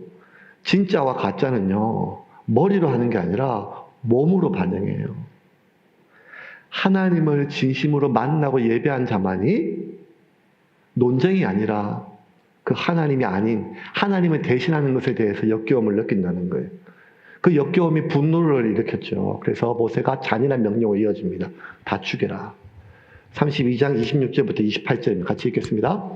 진짜와 가짜는요, 머리로 하는 게 아니라 몸으로 반영해요. 하나님을 진심으로 만나고 예배한 자만이 논쟁이 아니라 그 하나님이 아닌 하나님을 대신하는 것에 대해서 역겨움을 느낀다는 거예요. 그 역겨움이 분노를 일으켰죠. 그래서 모세가 잔인한 명령으로 이어집니다. 다 죽여라. 32장 26절부터 28절입니다. 같이 읽겠습니다.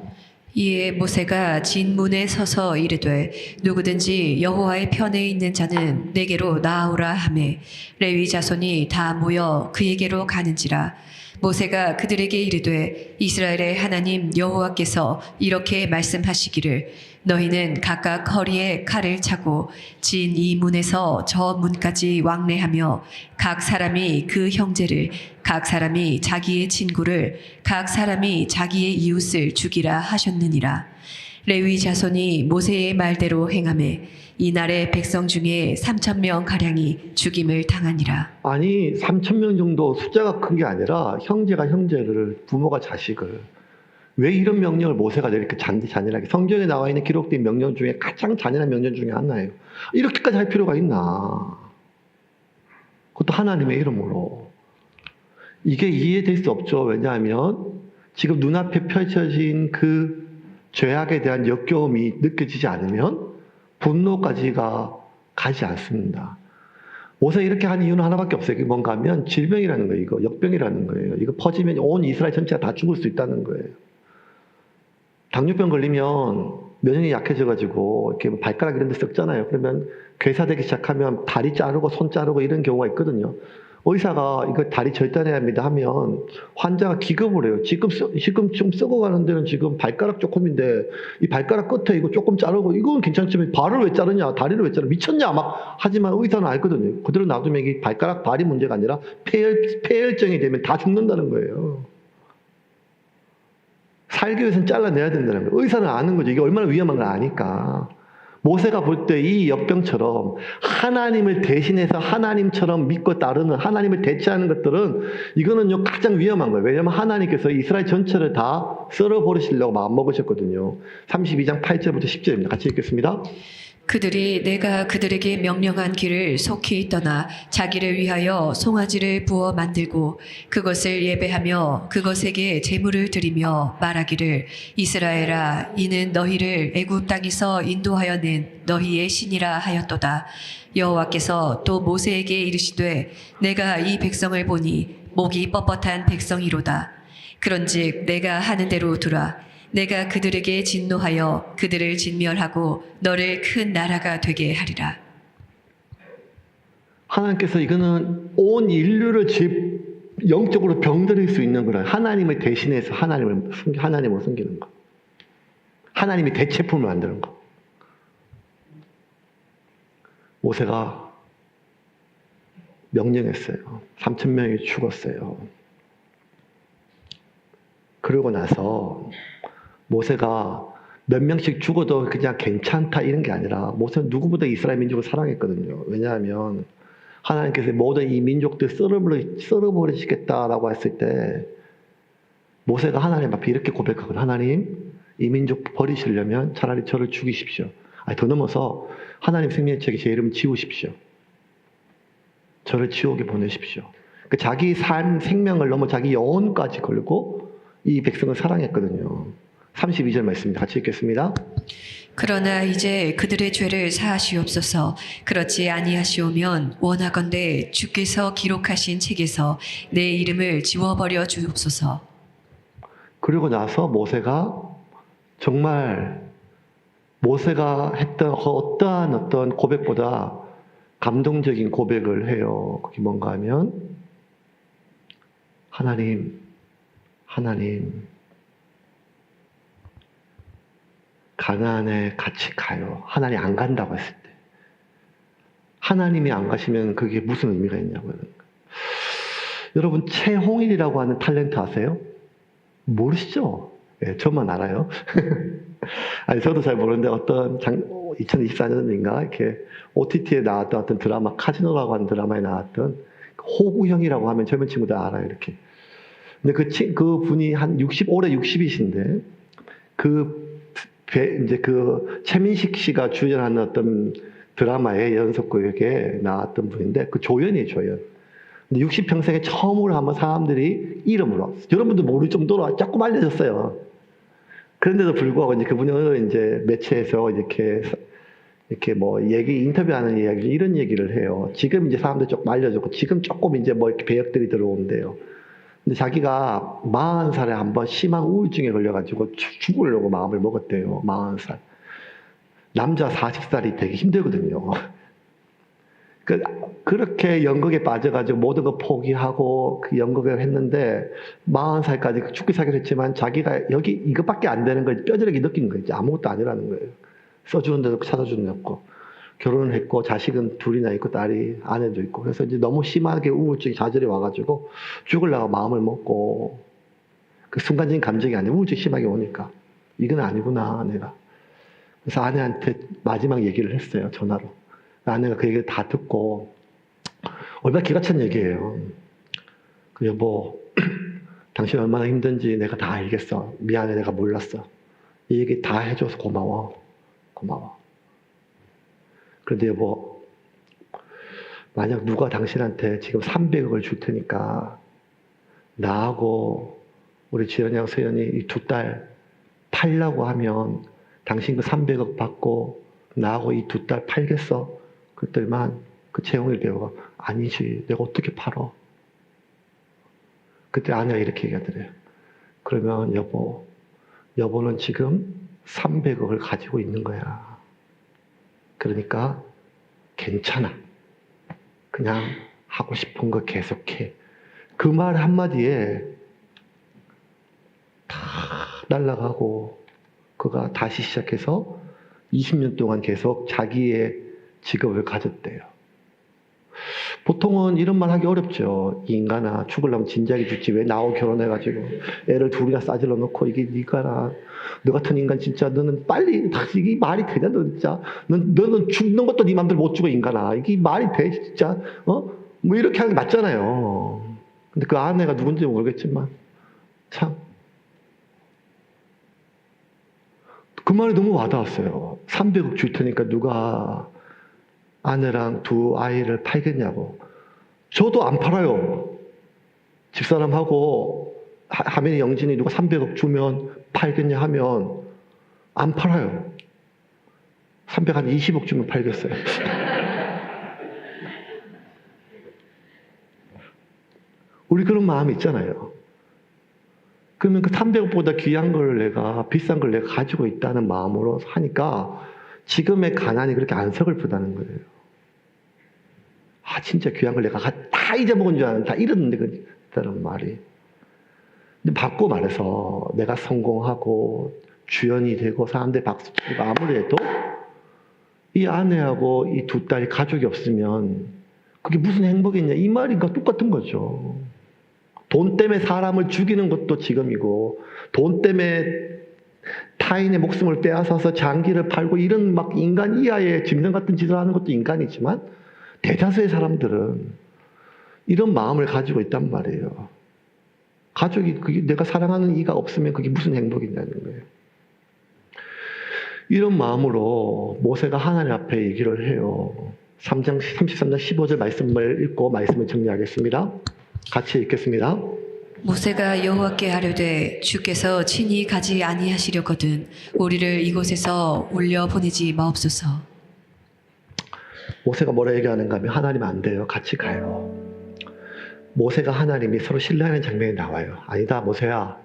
이에 모세가 진문에 서서 이르되 누구든지 여호와의 편에 있는 자는 내게로 나아오라 하매 레위 자손이 다 모여 그에게로 가는지라. 모세가 그들에게 이르되 이스라엘의 하나님 여호와께서 이렇게 말씀하시기를 너희는 각각 허리에 칼을 차고 진 이 문에서 저 문까지 왕래하며 각 사람이 그 형제를 각 사람이 자기의 친구를 각 사람이 자기의 이웃을 죽이라 하셨느니라. 레위 자손이 모세의 말대로 행하매 이날의 백성 중에 3,000명 가량이 죽임을 당하니라. 아니 3,000명 정도 숫자가 큰 게 아니라 형제가 형제를, 부모가 자식을. 왜 이런 명령을 모세가 이렇게 잔인하게, 성경에 나와 있는 기록된 명령 중에 가장 잔인한 명령 중에 하나예요. 이렇게까지 할 필요가 있나? 그것도 하나님의 이름으로. 이게 이해될 수 없죠. 왜냐하면 지금 눈앞에 펼쳐진 그 죄악에 대한 역겨움이 느껴지지 않으면 분노까지가 가지 않습니다. 모세 이렇게 하는 이유는 하나밖에 없어요. 이게 뭔가 하면 질병이라는 거예요. 이거 역병이라는 거예요. 이거 퍼지면 온 이스라엘 전체가 다 죽을 수 있다는 거예요. 당뇨병 걸리면 면역이 약해져가지고 이렇게 발가락 이런 데 썩잖아요. 그러면 괴사되기 시작하면 다리 자르고 손 자르고 이런 경우가 있거든요. 의사가 이거 다리 절단해야 합니다 하면 환자가 기겁을 해요. 지금 좀 썩어가는 데는 지금 발가락 조금인데 이 발가락 끝에 이거 조금 자르고 이건 괜찮지만 발을 왜 자르냐, 다리를 왜 자르냐, 미쳤냐 막 하지만 의사는 알거든요. 그대로 놔두면 이게 발가락 발이 문제가 아니라 폐혈증이 되면 다 죽는다는 거예요. 살기 위해서는 잘라내야 된다는 거예요. 의사는 아는 거죠. 이게 얼마나 위험한 걸 아니까. 모세가 볼 때 이 역병처럼 하나님을 대신해서 하나님처럼 믿고 따르는, 하나님을 대체하는 것들은 이거는요 가장 위험한 거예요. 왜냐하면 하나님께서 이스라엘 전체를 다 썰어버리시려고 마음먹으셨거든요. 32장 8절부터 10절입니다. 같이 읽겠습니다. 그들이 내가 그들에게 명령한 길을 속히 떠나 자기를 위하여 송아지를 부어 만들고 그것을 예배하며 그것에게 제물을 드리며 말하기를 이스라엘아 이는 너희를 애굽 땅에서 인도하여 낸 너희의 신이라 하였도다. 여호와께서 또 모세에게 이르시되 내가 이 백성을 보니 목이 뻣뻣한 백성이로다. 그런즉 내가 하는 대로 두라. 내가 그들에게 진노하여 그들을 진멸하고 너를 큰 나라가 되게 하리라. 하나님께서 이거는 온 인류를 영적으로 병들일 수 있는 거라. 하나님을 대신해서 하나님으로 섬기는 거. 하나님이 대체품을 만드는 거. 모세가 명령했어요. 3,000명이 죽었어요. 그러고 나서 모세가 몇 명씩 죽어도 그냥 괜찮다 이런 게 아니라 모세는 누구보다 이스라엘 민족을 사랑했거든요. 왜냐하면 하나님께서 모든 이 민족들 썰어버리시겠다라고 했을 때 모세가 하나님 앞에 이렇게 고백하거든. 하나님, 이 민족 버리시려면 차라리 저를 죽이십시오. 아니, 더 넘어서 하나님 생명책에 제 이름 지우십시오. 저를 지옥에 보내십시오. 그 자기 삶, 생명을 넘어 자기 영혼까지 걸고 이 백성을 사랑했거든요. 32절 말씀입니다. 같이 읽겠습니다. 그러나 이제 그들의 죄를 사하시옵소서. 그렇지 아니하시오면 원하건대 주께서 기록하신 책에서 내 이름을 지워버려 주옵소서. 그리고 나서 모세가 정말 모세가 했던 어떠한 어떤 고백보다 감동적인 고백을 해요. 그게 뭔가 하면 하나님 가나안에 같이 가요. 하나님 안 간다고 했을 때 하나님이 안 가시면 그게 무슨 의미가 있냐고요. 여러분 최홍일이라고 하는 탤런트 아세요? 모르시죠? 예, 저만 알아요. 아니 저도 잘 모르는데 어떤 2024년인가 이렇게 OTT에 나왔던 어떤 드라마 카지노라고 하는 드라마에 나왔던 호구형이라고 하면 젊은 친구들 알아요 이렇게. 근데 그 분이 한 60, 올해 60이신데 이제 그 최민식 씨가 주연하는 어떤 드라마의 연속극에 나왔던 분인데 그 조연이에요 조연. 근데 60평생에 처음으로 한번 사람들이 이름으로 여러분도 모를 정도로 조금 알려졌어요. 그런데도 불구하고 이제 그분은 이제 매체에서 이렇게 뭐 인터뷰하는 이야기 이런 얘기를 해요. 지금 이제 사람들 조금 알려졌고 지금 조금 이제 뭐 이렇게 배역들이 들어오는데요. 근데 자기가 40살에 한번 심한 우울증에 걸려가지고 죽으려고 마음을 먹었대요. 40살. 남자 40살이 되게 힘들거든요. 그렇게 연극에 빠져가지고 모든 거 포기하고 그 연극을 했는데 40살까지 죽기 살기를 했지만 자기가 여기 이것밖에 안 되는 걸 뼈저리게 느낀 거예요. 아무것도 아니라는 거예요. 써주는 데도 찾아주는 데 없고 결혼을 했고 자식은 둘이나 있고 딸이 아내도 있고 그래서 이제 너무 심하게 우울증이 좌절이 와가지고 죽으려고 마음을 먹고 그 순간적인 감정이 아니라 우울증이 심하게 오니까 이건 아니구나 내가. 그래서 아내한테 마지막 얘기를 했어요 전화로. 아내가 그 얘기를 다 듣고 얼마나 기가 찬 얘기예요. 그 여보 당신 얼마나 힘든지 내가 다 알겠어. 미안해 내가 몰랐어. 이 얘기 다 해줘서 고마워. 그런데 여보 만약 누가 당신한테 지금 300억을 줄 테니까 나하고 우리 지연이랑 서연이 이 두 딸 팔려고 하면 당신 그 300억 받고 나하고 이 두 딸 팔겠어? 그랬더니만 그 채용일 배우가 아니지 내가 어떻게 팔어? 그때 아내가 이렇게 얘기하더래요. 그러면 여보는 지금 300억을 가지고 있는 거야. 그러니까 괜찮아. 그냥 하고 싶은 거 계속해. 그 말 한마디에 다 날아가고 그가 다시 시작해서 20년 동안 계속 자기의 직업을 가졌대요. 보통은 이런 말 하기 어렵죠. 이 인간아 죽으려면 진작에 죽지 왜 나하고 결혼해가지고 애를 둘이나 싸질러 놓고 이게 니가나 너 같은 인간 진짜 너는 빨리 이게 말이 되냐 너 진짜 너는 죽는 것도 네 맘대로 못 죽어 인간아 이게 말이 돼 진짜 뭐 이렇게 하는 게 맞잖아요. 근데 그 아내가 누군지 모르겠지만 참 그 말이 너무 와닿았어요. 300억 줄 테니까 누가 아내랑 두 아이를 팔겠냐고. 저도 안 팔아요. 집사람하고 하민이 영진이 누가 300억 주면 팔겠냐 하면 안 팔아요. 320억 주면 팔겠어요. 우리 그런 마음이 있잖아요. 그러면 그 300억보다 귀한 걸 내가 비싼 걸 내가 가지고 있다는 마음으로 하니까 지금의 가난이 그렇게 안 서글프다는 거예요. 아 진짜 귀한 걸 내가 다 잊어먹은 줄 알았는데 다 잃었는데 그랬다는 말이. 근데 바꿔 말해서 내가 성공하고 주연이 되고 사람들 박수 치고 아무리 해도 이 아내하고 이 두 딸이 가족이 없으면 그게 무슨 행복이냐 이 말인가 똑같은 거죠. 돈 때문에 사람을 죽이는 것도 지금이고 돈 때문에 타인의 목숨을 빼앗아서 장기를 팔고 이런 막 인간 이하의 짐승 같은 짓을 하는 것도 인간이지만 대다수의 사람들은 이런 마음을 가지고 있단 말이에요. 가족이, 그게 내가 사랑하는 이가 없으면 그게 무슨 행복이냐는 거예요. 이런 마음으로 모세가 하나님 앞에 얘기를 해요. 33장 15절 말씀을 읽고 말씀을 정리하겠습니다. 같이 읽겠습니다. 모세가 여호와께 하려되 주께서 친히 가지 아니하시려거든 우리를 이곳에서 올려 보내지 마옵소서. 모세가 뭐라 얘기하는가 하면 하나님 안 돼요. 같이 가요. 모세가 하나님이 서로 신뢰하는 장면이 나와요. 아니다 모세야,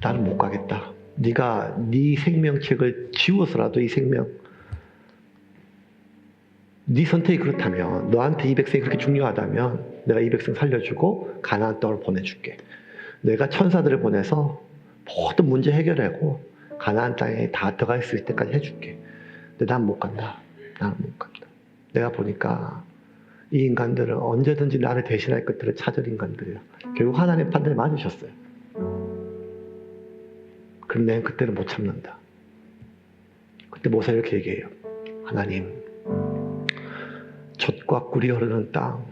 나는 못 가겠다. 네가 네 생명책을 지워서라도 이 생명, 네 선택이 그렇다면, 너한테 이 백성이 그렇게 중요하다면 내가 이 백성 살려주고 가나안 땅으로 보내줄게. 내가 천사들을 보내서 모든 문제 해결하고 가나안 땅에 다 들어갈 수 있을 때까지 해줄게. 근데 난 못 간다. 나는 못 간다. 내가 보니까 이 인간들은 언제든지 나를 대신할 것들을 찾을 인간들이야. 결국 하나님 판단을 맞으셨어요. 그런데 난 그때는 못 참는다. 그때 모세가 이렇게 얘기해요. 하나님, 젖과 꿀이 흐르는 땅,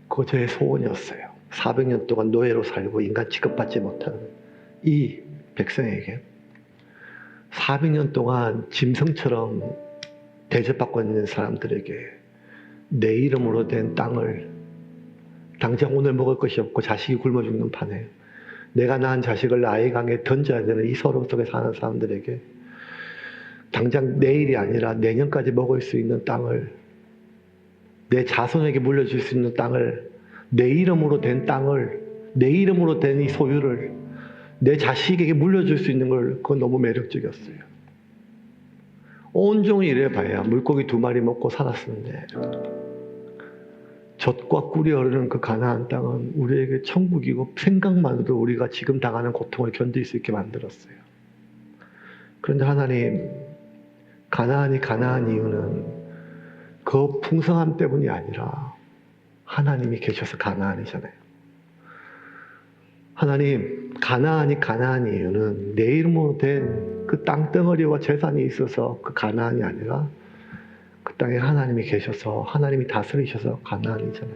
그거 저의 소원이었어요. 400년 동안 노예로 살고 인간 취급받지 못하는 이 백성에게 400년 동안 짐승처럼 대접받고 있는 사람들에게 내 이름으로 된 땅을, 당장 오늘 먹을 것이 없고 자식이 굶어 죽는 판에 내가 낳은 자식을 나의 강에 던져야 되는 이 서름 속에 사는 사람들에게 당장 내일이 아니라 내년까지 먹을 수 있는 땅을, 내 자손에게 물려줄 수 있는 땅을, 내 이름으로 된 땅을, 내 이름으로 된 이 소유를 내 자식에게 물려줄 수 있는 걸, 그건 너무 매력적이었어요. 온종일 일해봐야 물고기 2마리 먹고 살았었는데 젖과 꿀이 흐르는 그 가나안 땅은 우리에게 천국이고 생각만으로 우리가 지금 당하는 고통을 견딜 수 있게 만들었어요. 그런데 하나님, 가나안이 가나안 이유는 그 풍성함 때문이 아니라 하나님이 계셔서 가나안이잖아요. 하나님, 가나안이 가나안 이유는 내 이름으로 된 그 땅덩어리와 재산이 있어서 그 가나안이 아니라 그 땅에 하나님이 계셔서 하나님이 다스리셔서 가나안이잖아요.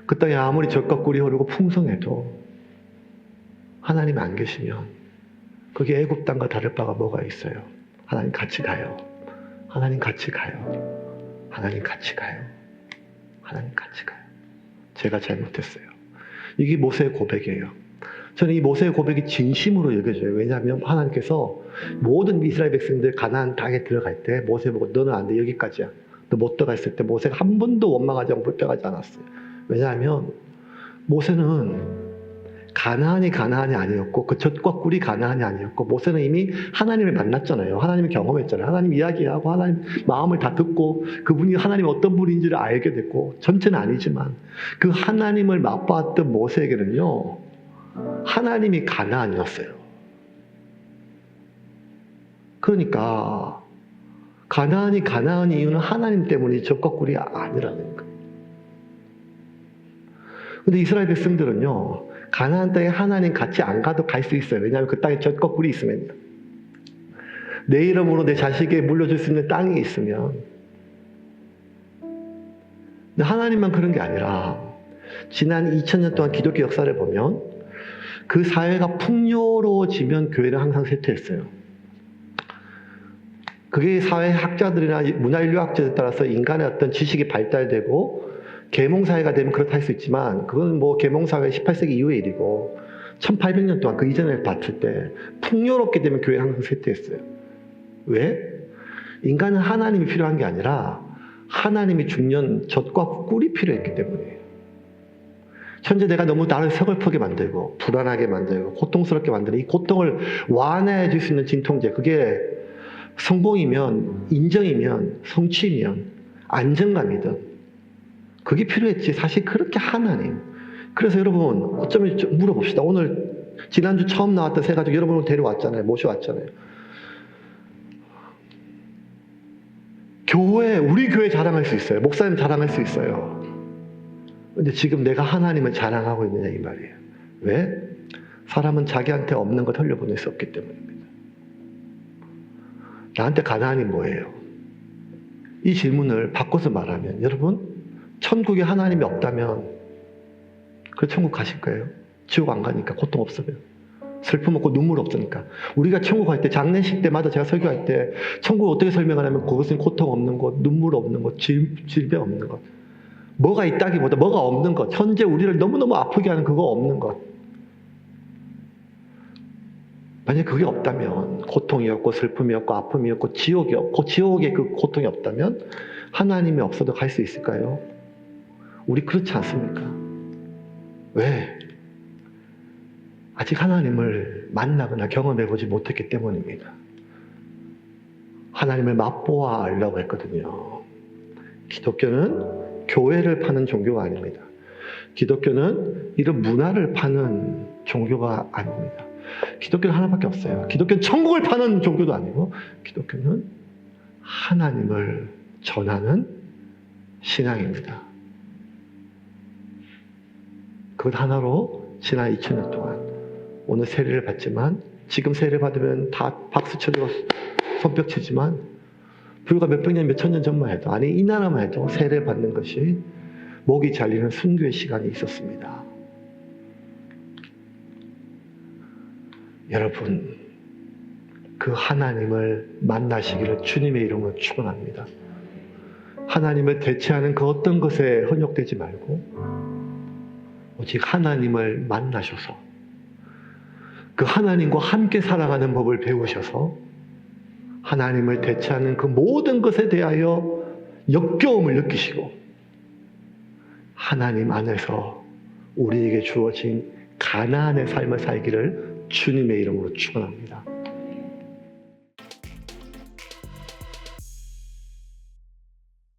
그 땅에 아무리 젖과 꿀이 흐르고 풍성해도 하나님이 안 계시면 그게 애굽 땅과 다를 바가 뭐가 있어요. 하나님 같이 가요. 하나님 같이 가요. 하나님 같이 가요. 하나님 같이 가요. 제가 잘못했어요. 이게 모세의 고백이에요. 저는 이 모세의 고백이 진심으로 여겨져요. 왜냐하면 하나님께서 모든 이스라엘 백성들 가나안 땅에 들어갈 때 모세 보고 너는 안 돼, 여기까지야. 너 못 들어갔을 때 모세가 한 번도 원망하지 않고 불평하지 않았어요. 왜냐하면 모세는 가나안이 아니었고 그 젖과 꿀이 가나안이 아니었고 모세는 이미 하나님을 만났잖아요. 하나님을 경험했잖아요. 하나님 이야기하고 하나님 마음을 다 듣고 그분이 하나님이 어떤 분인지를 알게 됐고, 전체는 아니지만 그 하나님을 맛봤던 모세에게는요, 하나님이 가나안이었어요. 그러니까 가나안이 가나안 이유는 하나님 때문이지 젖과 꿀이 아니라는 거예요. 근데 이스라엘 백성들은요, 가나안 땅에 하나님 같이 안 가도 갈 수 있어요. 왜냐하면 그 땅에 젖과 꿀이 있으면요. 내 이름으로 내 자식에게 물려줄 수 있는 땅이 있으면. 근데 하나님만 그런 게 아니라 지난 2000년 동안 기독교 역사를 보면 그 사회가 풍요로워지면 교회는 항상 쇠퇴했어요. 그게 사회학자들이나 문화인류학자들에 따라서 인간의 어떤 지식이 발달되고 계몽사회가 되면 그렇다 할 수 있지만 그건 뭐 계몽사회 18세기 이후의 일이고 1800년 동안 그 이전을 봤을 때 풍요롭게 되면 교회는 항상 쇠퇴했어요. 왜? 인간은 하나님이 필요한 게 아니라 하나님이 주는 젖과 꿀이 필요했기 때문이에요. 현재 내가 너무 나를 서글프게 만들고 불안하게 만들고 고통스럽게 만드는 이 고통을 완화해 줄 수 있는 진통제, 그게 성공이면 인정이면 성취면 안정감이든 그게 필요했지. 사실 그렇게 하나님. 그래서 여러분 어쩌면 좀 물어봅시다. 오늘 지난주 처음 나왔던 세 가족 여러분을 데려왔잖아요. 모셔왔잖아요. 우리 교회 자랑할 수 있어요. 목사님 자랑할 수 있어요. 근데 지금 내가 하나님을 자랑하고 있느냐 이 말이에요. 왜? 사람은 자기한테 없는 걸 흘려보낼 수 없기 때문입니다. 나한테 가나안이 뭐예요? 이 질문을 바꿔서 말하면, 여러분, 천국에 하나님이 없다면 그래서 천국 가실 거예요. 지옥 안 가니까, 고통 없으면. 슬픔 없고 눈물 없으니까. 우리가 천국 갈 때, 장례식 때마다 제가 설교할 때 천국을 어떻게 설명하냐면 그것은 고통 없는 곳, 눈물 없는 곳, 질병 없는 것. 뭐가 있다기보다 뭐가 없는 것. 현재 우리를 너무너무 아프게 하는 그거 없는 것. 만약에 그게 없다면, 고통이 없고 슬픔이 없고 아픔이 없고 지옥이 없고 지옥에 그 고통이 없다면 하나님이 없어도 갈 수 있을까요? 우리 그렇지 않습니까? 왜? 아직 하나님을 만나거나 경험해보지 못했기 때문입니다. 하나님을 맛보아 알라고 했거든요. 기독교는 교회를 파는 종교가 아닙니다. 기독교는 이런 문화를 파는 종교가 아닙니다. 기독교는 하나밖에 없어요. 기독교는 천국을 파는 종교도 아니고, 기독교는 하나님을 전하는 신앙입니다. 그것 하나로 지난 2000년 동안 오늘 세례를 받지만, 지금 세례 받으면 다 박수 쳐주고 손뼉 치지만, 불과 몇백 년, 몇천 년 전만 해도, 아니 이 나라만 해도 세례 받는 것이 목이 잘리는 순교의 시간이 있었습니다. 여러분, 그 하나님을 만나시기를 주님의 이름으로 축원합니다. 하나님을 대체하는 그 어떤 것에 현혹되지 말고 오직 하나님을 만나셔서 그 하나님과 함께 살아가는 법을 배우셔서 하나님을 대체하는 그 모든 것에 대하여 역겨움을 느끼시고 하나님 안에서 우리에게 주어진 가나안의 삶을 살기를 주님의 이름으로 축원합니다.